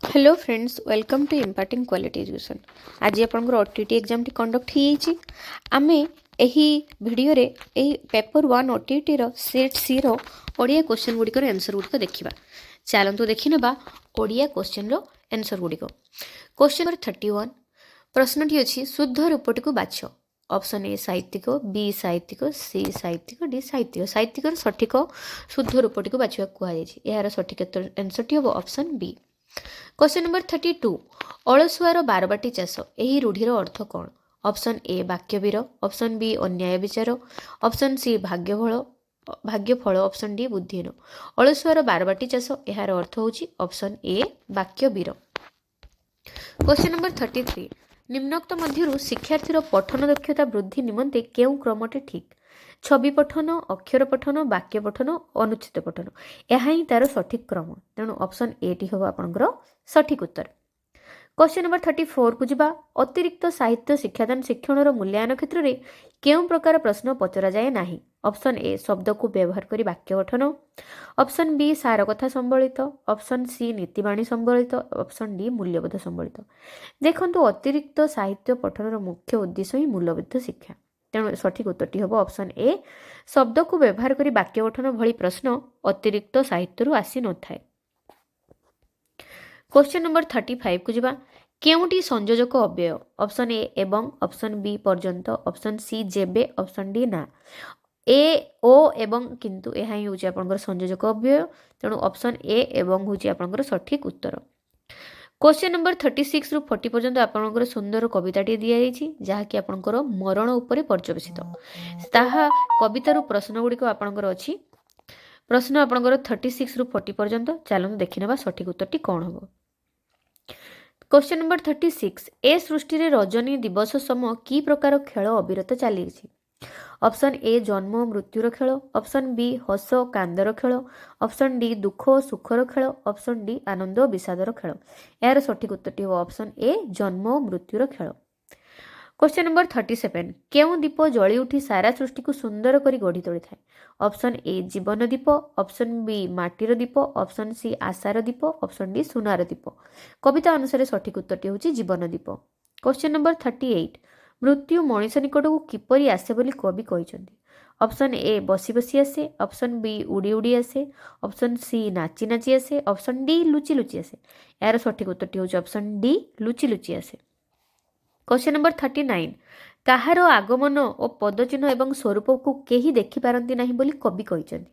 Hello friends welcome to imparting quality education. आज आपंकर OTT exam T conduct हो आमे एही वीडियो रे एही पेपर 1 ओटीटी रो सेट सी रो ओडिया क्वेश्चन गुडी को आंसर गुडी को देखिबा। चलंतु देखि नेबा ओडिया क्वेश्चन रो आंसर गुडी को। क्वेश्चन नंबर 31 प्रश्नटी अछि शुद्ध रूपटी को बाछ। ऑप्शन ए साहित्यिक, बी साहित्यिक, सी साहित्यिक, डी साहित्यिक। साहित्यिक सठिक शुद्ध रूपटी को बाछवा कुआ जायछि। यार सठिक आंसर टी हो option B. Question number 32 अलसुआर Barbati चाष यही रूढ़ीर अर्थ कौन? ऑप्शन ए वाक्यवीर, ऑप्शन बी अन्याय विचार, ऑप्शन सी भाग्यफल, ऑप्शन डी बुद्धिहीन। अलसुआर बारबाटी चाष यार अर्थ होची ऑप्शन ए वाक्यवीर। क्वेश्चन नंबर 33 निम्नोक्त मध्यरु शिक्षार्थीर पठन दक्षता वृद्धि निमंते केउ क्रमटे ठीक? छवि पठन, अक्षर पठन, वाक्य पठन, अनुचित पठन यह ही तार सठिक क्रम। तेणु ऑप्शन ए टी हम आपंकर सठिक उत्तर। क्वेश्चन नंबर 34 को जिबा अतिरिक्त साहित्य शिक्षादान शिक्षण मूल्यांकन क्षेत्र में केउं प्रकार प्रश्न पचरा जाए नाही? ऑप्शन ए शब्द को व्यवहार करी वाक्य गठन, ऑप्शन बी सार कथा संबलित, ऑप्शन सी नीतिबाणी संबलित, ऑप्शन डी मूल्यबोध संबलित। देखंतु अतिरिक्त साहित्य पठनर मुख्य उद्देश्य ही मूल्यबोध शिक्षा। तेणु सठिक उत्तरटी हम ऑप्शन ए शब्द को व्यवहार करी वाक्य गठन भली प्रश्न अतिरिक्त साहित्य आसी न थाए। क्वेश्चन नंबर 35 को जिबा केउंटी संयोजक अव्यय? ऑप्शन ए एवं, ऑप्शन बी पर्यंत, ऑप्शन सी जेबे, ऑप्शन डी ना। ए ओ एवं किंतु यह ही होची आपनकर संयोजक अव्यय। तेणु ऑप्शन ए एवं होची आपनकर सठिक उत्तर। क्वेश्चन नंबर 36 रु 40 पर्यंत आपनकर सुंदर कविताटी दिया जायछि जहाँकि आपनकर मरण उपरे पर्यवेसित। ताहा कवितार प्रश्न गुड़िक आपनकर अछि। प्रश्न आपनकर 36 रु 40 पर्यंत चलନ୍ତୁ देखिनेबा सठिक उत्तरटी कौन हम। क्वेश्चन नंबर 36 ए सृष्टि रे रजनी दिवस सम की प्रकार खेल अविरत चली? ऑप्शन ए जन्म मृत्युर खेल, ऑप्शन बी हस कांदर खेल, ऑप्शन डी दुख सुखर खेल, ऑप्शन डी आनंद विषादर खेल। यार सठिक उत्तरटी हो ऑप्शन ए जन्म मृत्युर खेल। क्वेश्चन नंबर 37 केउं दीप जली उठी सारा सृष्टि को सुंदर करी गढ़ी तोड़ी थाए? ऑप्शन ए जीवन दीप, ऑप्शन बी माटीर दीप, ऑप्शन सी आशार दीप, ऑप्शन डी सुनार दीप। कविता अनुसार सठिक उत्तरटी होची जीवन दीप। क्वेश्चन नंबर 38 मृत्यु मनीष निकट को किपरि आसे बोली कवि कहिसंती? ऑप्शन ए बसी बसी आसे, ऑप्शन बी उड़ी उड़ी आसे, ऑप्शन सी नाची नाची आसे, ऑप्शन डी लुचि लुचि आसे। यार सठिक उत्तरटी होची ऑप्शन डी लुचि लुचि आसे। क्वेश्चन नंबर 39 काहार आगमन और पदचिन्ह एवं स्वरूप को केही देखि पारंती नाही बोली कवि कहिसंती?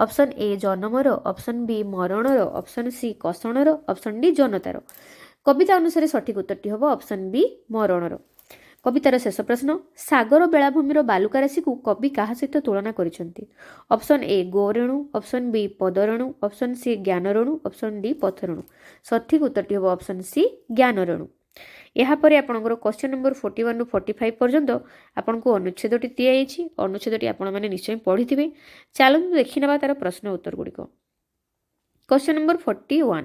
ऑप्शन ए जन्मर, ऑप्शन बी मरणर, ऑप्शन सी कसणर, ऑप्शन डी जनतार। कविता अनुसार सठिक उत्तरटी हम ऑप्शन बी मरणर। कवितार शेष प्रश्न सागर बेलाभूमिर बालुका राशि को कवि क्या सहित तुलना करिसंती? ऑप्शन ए गोरेणु, ऑप्शन बी पदरेणु, ऑप्शन सी ज्ञानरेणु, ऑप्शन डी पथरेणु। सठिक उत्तरटी हम ऑप्शन सी ज्ञानरेणु। यापर आपंकर क्वेश्चन नंबर 41 रु 45 पर्यंत आपन को अनुच्छेदटी दिखाई। अनुच्छेदटी आपण मैंने निश्चय पढ़ी थे। चलते देखने तार प्रश्न उत्तर गुड़िक। क्वेश्चन नंबर 41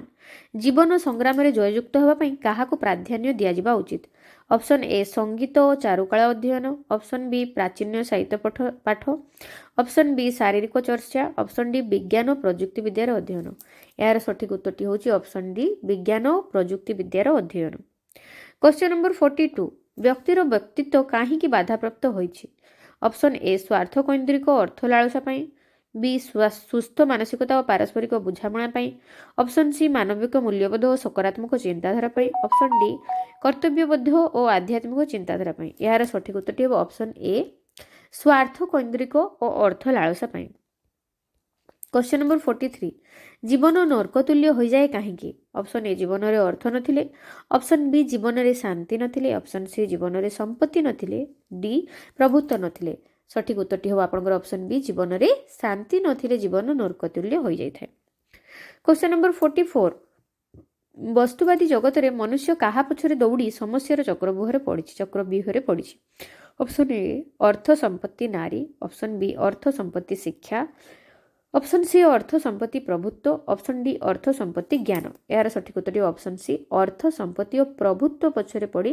जीवन संग्राम में जययुक्त होगापी क्या प्राधान्य दिज्वा उचित? ऑप्शन ए संगीत और चारुकला अध्ययन, ऑप्शन बी प्राचीन साहित्य पाठ, ऑप्शन बी शारीरिक चर्चा, ऑप्शन डी विज्ञान और प्रजुक्ति विद्यार अध्ययन। यार सठिक उत्तरटी होची ऑप्शन डी विज्ञान और प्रजुक्ति विद्यार अध्ययन। क्वेश्चन नंबर 42 व्यक्तिर व्यक्तित्व कहीं बाधाप्राप्त होइछि? ऑप्शन ए स्वार्थ कैन्द्रिक अर्थ लालसा पाई, बी सुस्थ मानसिकता और पारस्परिक बुझामणा पाई, ऑप्शन सी मानविक मूल्यबोध और सकारात्मक चिंताधारा पाई, ऑप्शन डी कर्तव्यबोध और आध्यात्मिक चिंताधारा पाई। यार सठिक उत्तरटी हो ऑप्शन ए स्वार्थ कैन्द्रिक और अर्थ लालसा पाई। क्वेश्चन नंबर 43 जीवन नर्कतुल्य हो जाए कहीं? ऑप्शन ए जीवन रे अर्थ नथिले, ऑप्शन बी जीवन रे शांति नथिले, ऑप्शन सी जीवन रे संपत्ति नथिले, डी प्रभुत्व नथिले। सठिक उत्तरटी हो आपनकर ऑप्शन बी जीवन रे शांति नथिले जीवन नर्कतुल्य हो जाए। क्वेश्चन नंबर 44 वस्तुवादी जगत रे मनुष्य कहा पछरे दौड़ी समस्यार चक्रव्यूहरे पड़ी? ऑप्शन ए अर्थ संपत्ति नारी, ऑप्शन बी अर्थ संपत्ति शिक्षा, ऑप्शन सी अर्थ संपत्ति प्रभुत्व, ऑप्शन डी अर्थ संपत्ति ज्ञान। यार सठिक उत्तर ऑप्शन सी अर्थ संपत्ति और प्रभुत्व पछरे पड़ी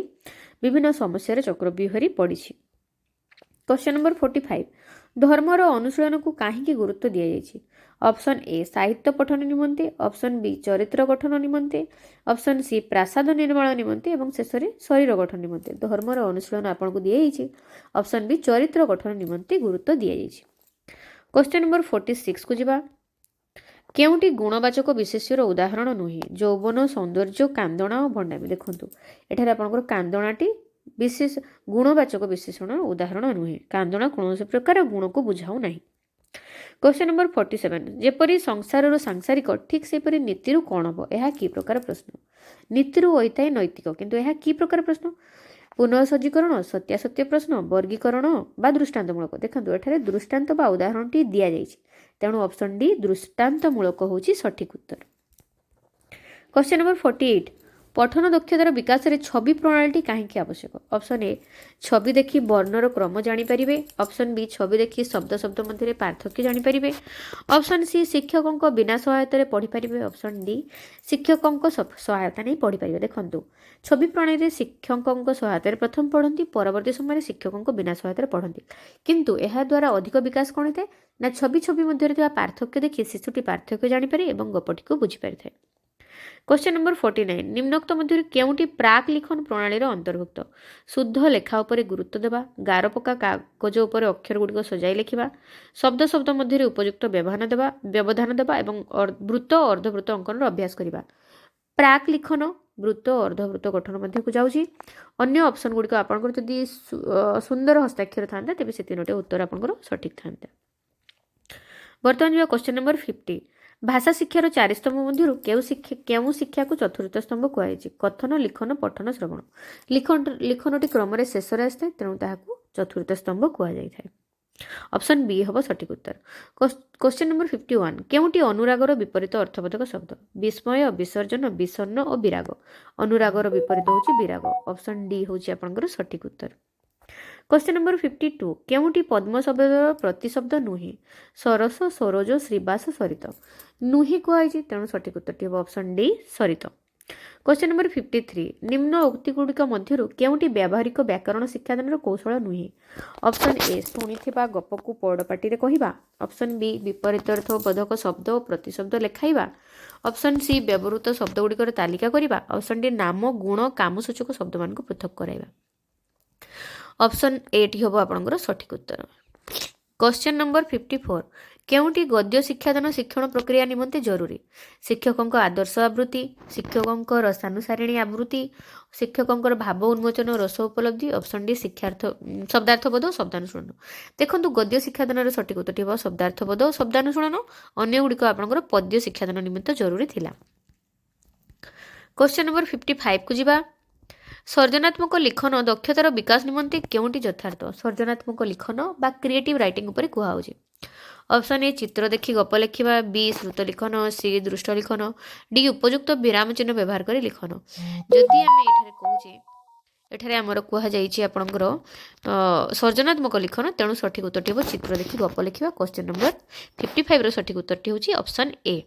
विभिन्न समस्या चक्रव्यूहरी पड़ी। क्वेश्चन नंबर 45 ଧର୍ମର ଅନୁଶୀଳନକୁ କାହିଁକି ଗୁରୁତ୍ୱ ଦିଆଯାଇଛି? ଅପସନ୍ ଏ ସାହିତ୍ୟ ପଠନ ନିମନ୍ତେ, ଅପସନ୍ ବି ଚରିତ୍ର ଗଠନ ନିମନ୍ତେ, ଅପସନ୍ ସି ପ୍ରାସାଦ ନିର୍ମାଣ ନିମନ୍ତେ ଏବଂ ଶେଷରେ ଶରୀର ଗଠନ ନିମନ୍ତେ। ଧର୍ମର ଅନୁଶୀଳନ ଆପଣଙ୍କୁ ଦିଆଯାଇଛି ଅପସନ୍ ବି ଚରିତ୍ର ଗଠନ ନିମନ୍ତେ ଗୁରୁତ୍ୱ ଦିଆଯାଇଛି। କ୍ୱେଶ୍ଚନ୍ ନମ୍ବର 46କୁ ଯିବା। କେଉଁଟି ଗୁଣବାଚକ ବିଶେଷ୍ୟର ଉଦାହରଣ ନୁହେଁ? ଯୌବନ, ସୌନ୍ଦର୍ଯ୍ୟ, କାନ୍ଦଣା ଓ ଭଣ୍ଡାମି। ଦେଖନ୍ତୁ ଏଠାରେ ଆପଣଙ୍କର କାନ୍ଦଣାଟି ବିଶେଷ ଗୁଣବାଚକ ବିଶେଷଣର ଉଦାହରଣ ନୁହେଁ। କାନ୍ଦଣା କୌଣସି ପ୍ରକାର ଗୁଣକୁ ବୁଝାଉ ନାହିଁ। କ୍ୱେଶ୍ଚନ୍ ନମ୍ବର 47 ଯେପରି ସଂସାରରୁ ସାଂସାରିକ ଠିକ୍ ସେପରି ନୀତିରୁ କ'ଣ ହେବ? ଏହା କି ପ୍ରକାର ପ୍ରଶ୍ନ? ନୀତିରୁ ହୋଇଥାଏ ନୈତିକ, କିନ୍ତୁ ଏହା କି ପ୍ରକାର ପ୍ରଶ୍ନ? ପୁନଃସଜ୍ଜୀକରଣ, ସତ୍ୟାସତ୍ୟ ପ୍ରଶ୍ନ, ବର୍ଗୀକରଣ ବା ଦୃଷ୍ଟାନ୍ତମୂଳକ। ଦେଖନ୍ତୁ ଏଠାରେ ଦୃଷ୍ଟାନ୍ତ ବା ଉଦାହରଣଟି ଦିଆଯାଇଛି, ତେଣୁ ଅପସନ୍ ଡି ଦୃଷ୍ଟାନ୍ତମୂଳକ ହେଉଛି ସଠିକ୍ ଉତ୍ତର। କ୍ୱେଶ୍ଚନ୍ ନମ୍ବର 48 ପଠନ ଦକ୍ଷତାର ବିକାଶରେ ଛବି ପ୍ରଣାଳୀଟି କାହିଁକି ଆବଶ୍ୟକ? ଅପସନ୍ ଏ ଛବି ଦେଖି ବର୍ଣ୍ଣର କ୍ରମ ଜାଣିପାରିବେ, ଅପସନ୍ ବି ଛବି ଦେଖି ଶବ୍ଦ ଶବ୍ଦ ମଧ୍ୟରେ ପାର୍ଥକ୍ୟ ଜାଣିପାରିବେ, ଅପସନ୍ ସି ଶିକ୍ଷକଙ୍କ ବିନା ସହାୟତାରେ ପଢ଼ିପାରିବେ, ଅପସନ୍ ଡି ଶିକ୍ଷକଙ୍କ ସହାୟତା ନେଇ ପଢ଼ିପାରିବେ। ଦେଖନ୍ତୁ ଛବି ପ୍ରଣାଳୀରେ ଶିକ୍ଷକଙ୍କ ସହାୟତାରେ ପ୍ରଥମ ପଢ଼ନ୍ତି, ପରବର୍ତ୍ତୀ ସମୟରେ ଶିକ୍ଷକଙ୍କ ବିନା ସହାୟତାରେ ପଢ଼ନ୍ତି, କିନ୍ତୁ ଏହାଦ୍ୱାରା ଅଧିକ ବିକାଶ କ'ଣ ହୋଇଥାଏ ନା ଛବି ମଧ୍ୟରେ ଥିବା ପାର୍ଥକ୍ୟ ଦେଖି ଶିଶୁଟି ପାର୍ଥକ୍ୟ ଜାଣିପାରେ ଏବଂ ଗପଟିକୁ ବୁଝିପାରିଥାଏ। क्वेश्चन नंबर 49 निम्नोक्त मध्यरु केउंटी प्राक लिखन प्रणालीर अंतर्भुक्त? शुद्ध लेखा उपरे गुरुत्व देवा, गार पका कागज उपरे अक्षर गुड़िक सजाई लिखिबा, शब्द शब्द मध्य उपयुक्त व्यवधान देवा एवं वृत्त अर्धवृत्त अंकन अभ्यास करिबा। प्राक लिखन वृत्त अर्धवृत्त गठन मध्य को जाउची। अन्य ऑप्शन गुड़िक आपनकर जदि सुंदर हस्ताक्षर थांता तेबे से तीनोटे उत्तर आपनकर सठिक थांता। वर्तमान जो क्वेश्चन नंबर 50 भाषा शिक्षार 4 स्तंभ मध्यरु केउ शिक्षा को चतुर्थ स्तंभ कहै? कथन, लिखन, पठन, श्रवण। लिखनटी क्रम शेष आसता तेणु ताहाकू चतुर्थ स्तंभ कहुए। ऑप्शन बी हम सठिक उत्तर। क्वेश्चन नंबर 51 केउटी अनुरागर विपरीत अर्थबोधक शब्द? विस्मय, विसर्जन, विषण्ण और विराग। अनुरागर विपरीत होची विराग। ऑप्शन डी होची आपनकर सठिक उत्तर। क्वेश्चन नंबर 52 केउटी पद्म शब्दर प्रतिशब्द नुहे? सरस, सरोज, श्रीवास, सरित। नुहे कहुई तेणु सठिक उत्तर हम ऑप्शन डी सरित। क्वेश्चन नंबर 53 निम्न उक्ति गुड़िक मध्यरु केउटी व्यावहारिक व्याकरण शिक्षादान कौशल नुहे? ऑप्शन ए शुणिथिबा गप को पौड़पाटी कहवा, ऑप्शन बी विपरीत अर्थबोधक शब्द और प्रतिशब्द लेखाइबा, ऑप्शन सी व्यवहृत शब्द गुड़िकर तालिका करवा, ऑप्शन डी नाम, गुण, कामसूचक शब्द मान पृथक कराइबा। ऑप्शन ए टी हम आपनकर सठिक उत्तर। क्वेश्चन नंबर 54 केउटी गद्य शिक्षादान शिक्षण प्रक्रिया निमंते जरूरी? शिक्षकों आदर्श आवृत्ति, शिक्षकों रसानुसारिणी आवृत्ति, शिक्षकों भाव उन्मोचन रस उपलब्धि, ऑप्शन डी शिक्षार्थ शब्दार्थबोध शब्दानुशूलन। देखो गद्य शिक्षादान सठिक उत्तर हम शब्दार्थबोध शब्दानुशूलन, अन्य गुड़िक आपनकर पद्य शिक्षादान निमित्त जरूरी थिला। क्वेश्चन नंबर 55 को जिबा। सर्जनात्मक लिखन दक्षतार विकास निमंते केउटी यथार्थ? सर्जनात्मक लिखन बा क्रिएटिव राइटिंग उपर कुहाउछि। ऑप्शन ए चित्र देखि गप लिखिबा, बी श्रुत लिखन, सी दृष्ट लिखन, डी उपयुक्त विराम चिन्ह व्यवहार करी लिखन। जदि आमे एठारे कहूचे एठारे हमर कुहा जाईछि आपनकर सर्जनात्मक लिखन, तेणु सठिक उत्तरटी हो चित्र देखि गप लिखिबा। क्वेश्चन नंबर 55 रो सठिक उत्तरटी होछि ऑप्शन ए।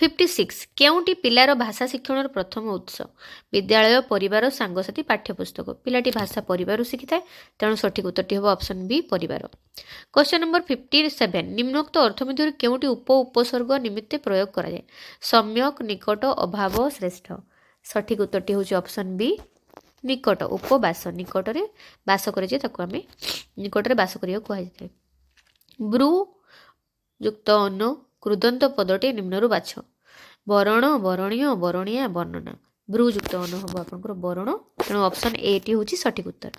56 केउटी पिलार भाषा शिक्षण प्रथम उत्स? विद्यालय, परिवार, सांगसाथी, पाठ्यपुस्तक। पिलाटी भाषा परिवार शिखि थाए तेणु सठिक उत्तरटी हम ऑप्शन बी परिवार। क्वेश्चन नंबर 57 निम्नोक्त अर्थ मध्य केउटी उपसर्ग निमित्ते प्रयोग करा जाए? सम्यक, निकट, अभाव, श्रेष्ठ। सठिक उत्तरटी होछि ऑप्शन बी निकट। उपवास निकटरे बास करे जे ताको आमे निकटरे बास करिया कुहा जाय। ब्रू युक्त अन्न कृदंत पदटी निम्नरु बाछ। वरण, वरणीय, वरणिया, वर्णना। ब्रूयुक्त अन्न हम आपनकर वर्ण, तेणु ऑप्शन ए टी होची सठिक उत्तर।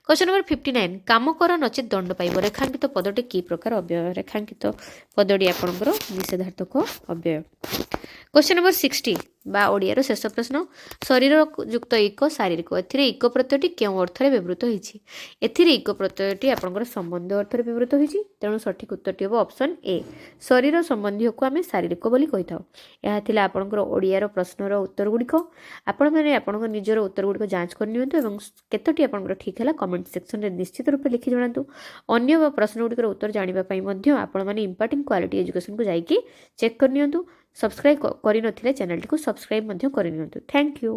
क्वेश्चन नंबर 59 काम कर नचेत दंड पाइब रेखांकित पदटी की प्रकार अव्यय? रेखांकित पदटी आपनकर निषेधार्थक अव्यय। क्वेश्चन नंबर 60 बा ओडियार शेष प्रश्न शरीर युक्त इक शारीरिक एथिरे इक प्रत्ययटी केउ अर्थरे व्यवहृत होईछि? एथिरे इक प्रत्ययटी आपनकर संबंध अर्थरे व्यवहृत होईछि, तेणु सठिक उत्तरटी हो ऑप्शन ए शरीर संबंधी को आमे शारीरिक बोली कहिथाउ। एहा थिला आपनकर ओडियार प्रश्नर उत्तर गुड़िक। आपण माने आपनकर निजर उत्तर गुड़िक जांच कर नियंतु एवं केतोटी आपनकर ठीक हैला कमेंट सेक्शन रे निश्चित रूप लिखि जणांतु। अन्य प्रश्न गुड़िकर उत्तर जानिबा पई मध्य आपण माने इंपोर्टेंट क्वालिटी एजुकेशन को जाईकी चेक कर नियंतु। सब्सक्राइब करि नथिले चैनल को सब्सक्राइब मध्य करि नियंतु। Thank you.